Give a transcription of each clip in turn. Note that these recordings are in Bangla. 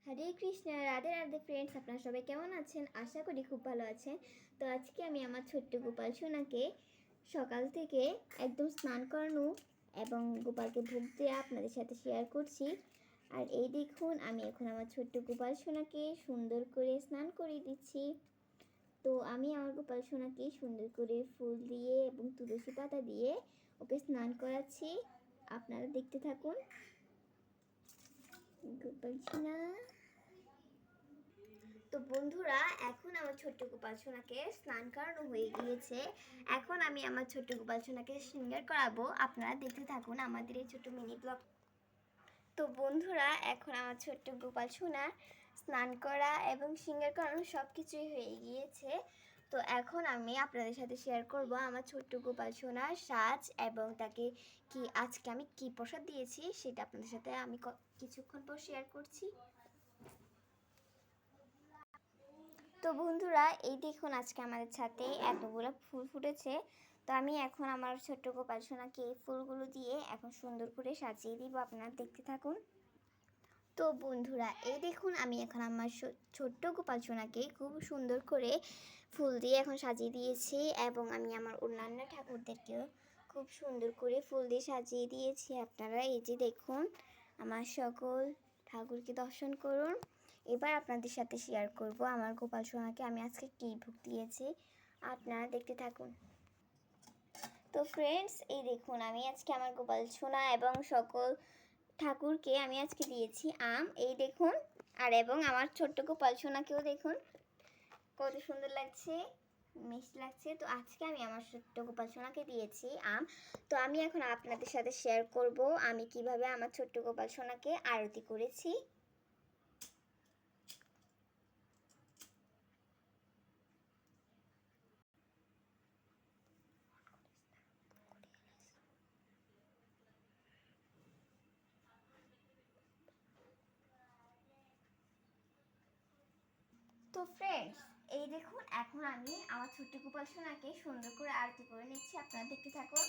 হরে কৃষ্ণ, রাধে রাধে ফ্রেন্ডস। আপনারা সবাই কেমন আছেন? আশা করি খুব ভালো আছেন। তো আজকে আমি আমার ছোট্ট গোপাল সোনাকে সকাল থেকে একদম স্নান করানো এবং গোপালকে ভোগ দিয়ে আপনাদের সাথে শেয়ার করছি। আর এই দেখুন, আমি এখন আমার ছোট্ট গোপাল সোনাকে সুন্দর করে স্নান করিয়ে দিচ্ছি। তো আমি আমার গোপাল সোনাকে সুন্দর করে ফুল দিয়ে এবং তুলসী পাতা দিয়ে ওকে স্নান করাচ্ছি। আপনারা দেখতে থাকুন। গোপাল সোনা। তো বন্ধুরা, এখন আমার ছোট্ট গোপাল সোনাকে স্নান করানো হয়ে গিয়েছে। এখন আমি আমার ছোট্ট গোপাল সোনাকে শৃঙ্গার করাবো। আপনারা দেখতে থাকুন আমাদের এই ছোট্ট মিনি ব্লগ। তো বন্ধুরা, এখন আমার ছোট্ট গোপাল সোনার স্নান করা এবং শৃঙ্গার করানো সব কিছুই হয়ে গিয়েছে। তো এখন আমি আপনাদের সাথে শেয়ার করব আমার ছোট্ট গোপাল সোনার সাজ এবং তাকে আজকে আমি কি প্রসাদ দিয়েছি সেটা আপনাদের সাথে আমি কিছুক্ষণ পর শেয়ার করছি। তো বন্ধুরা, এই দেখুন আজকে আমাদের ছাদে এতগুলো ফুল ফুটেছে। তো আমি এখন আমার ছোট্ট গোপাল সোনাকে এই ফুলগুলো দিয়ে এখন সুন্দর করে সাজিয়ে দিব। আপনারা দেখতে থাকুন। তো বন্ধুরা, এই দেখুন আমি এখন আমার ছোট্ট গোপাল সোনাকে খুব সুন্দর করে ফুল দিয়ে এখন সাজিয়ে দিয়েছি এবং আমি আমার অন্যান্য ঠাকুরদেরকেও খুব সুন্দর করে ফুল দিয়ে সাজিয়ে দিয়েছি। আপনারা এই যে দেখুন, আমার সকল ঠাকুরকে দর্শন করুন। এবার আপনাদের সাথে শেয়ার করব আমার গোপাল সোনাকে আমি আজকে কী ভোগ দিয়েছি। আপনারা দেখতে থাকুন। তো ফ্রেন্ডস, এই দেখুন আমি আজকে আমার গোপাল সোনা এবং সকল ঠাকুরকে আমি আজকে দিয়েছি আম। এই দেখুন, আর এবং আমার ছোট্ট গোপাল সোনাকেও দেখুন কত সুন্দর লাগছে, মিষ্টি লাগছে। তো আজকে আমি আমার ছোট্ট গোপাল সোনাকে দিয়েছি আম। তো আমি এখন আপনাদের সাথে শেয়ার করব আমি কিভাবে আমার ছোট্ট গোপাল সোনাকে আরতি করেছি। তো ফ্রেন্ডস, এই দেখুন এখন আমি আমার ছোট্ট গোপাল সোনাকে সুন্দর করে আরতি করে নিচ্ছি। আপনারা দেখতে থাকুন।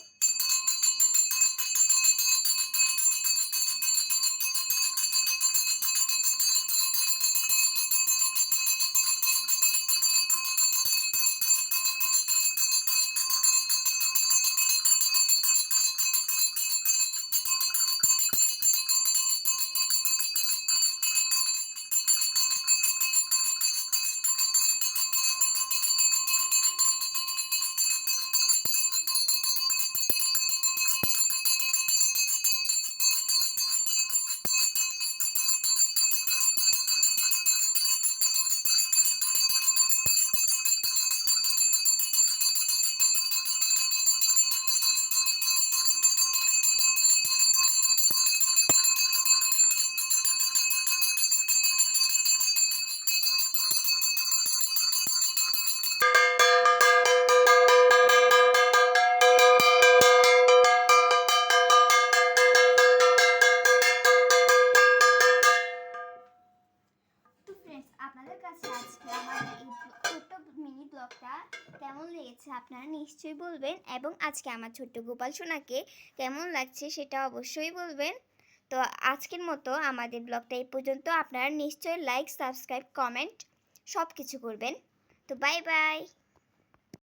আপনাদের কাছে আজকে আমার এই ছোট্ট মিনি ব্লগটা কেমন লেগেছে আপনারা নিশ্চয়ই বলবেন, এবং আজকে আমার ছোট্ট গোপাল সোনাকে কেমন লাগছে সেটা অবশ্যই বলবেন। তো আজকের মতো আমাদের ব্লগটা এই পর্যন্ত। আপনারা নিশ্চয়ই লাইক, সাবস্ক্রাইব, কমেন্ট সব কিছু করবেন। তো বাই বাই।